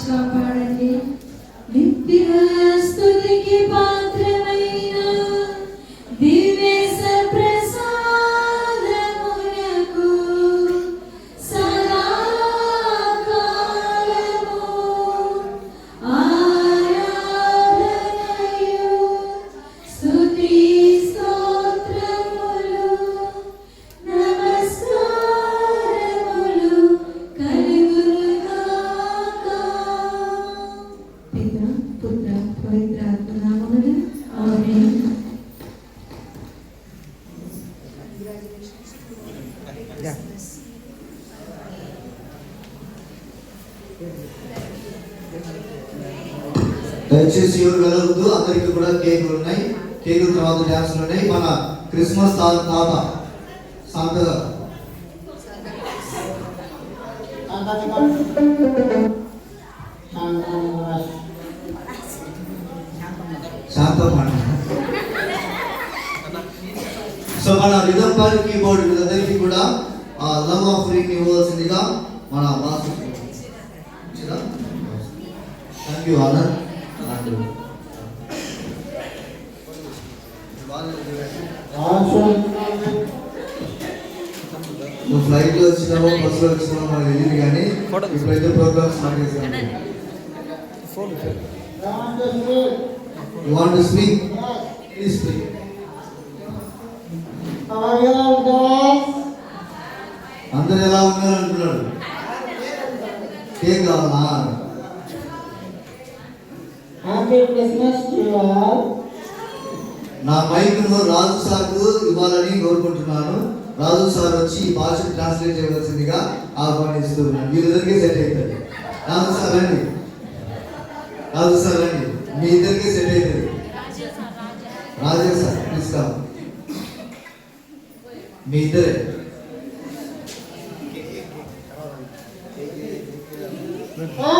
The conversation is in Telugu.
కాపాడండి. నిత్య స్తుతికి పాత్రమైన దివ్య ప్రసాదమునకు సదాకాలము ఆరాధనయు స్తుతి స్తోత్రములు నమస్కారములు కలుగునుగాక. పితా పుత్ర పవిత్ర ఆత్మ నామమున ఆమేన్. దయచేసి ఎవరు వెళ్ళవద్దు. అందరికీ కూడా కేకులు ఉన్నాయి. కేకుల తర్వాత డ్యాన్సులు ఉన్నాయి. మన క్రిస్మస్ తాత శాంత సో మన రిథమ్ ప్యాడ్ కీబోర్డ్ వీళ్ళందరికీ కూడా లవ్ ఆఫరింగ్ ఇవ్వాల్సిందిగా మన బాస్. Thank you honour. నువ్వు ఫ్లైట్లో వచ్చినావో బస్సులో వచ్చినావో మనకు తెలియదు, కానీ ఇప్పుడైతే ప్రోగ్రామ్స్ స్టార్ట్ చేశాను. You want to speak? Please speak. అందరు ఎలా ఉన్నారు అంటున్నాడు. కేక్ కావాలా? Happy Christmas to all. నా మైక్ను రాజు సార్కు ఇవ్వాలని కోరుకుంటున్నాను. రాజు సార్ వచ్చి ఈ భాష ట్రాన్స్లేట్ చేయవలసిందిగా ఆహ్వానిస్తున్నాను. వీళ్ళిద్దరికీ సెట్ అవుతుంది. రాజు సార్ రండి, రాజు సార్ రండి, మీ ఇద్దరికీ సెట్ అవుతుంది. రాజా సార్ ప్లీజ్ కమ్. మీ ఇద్దరే ఆ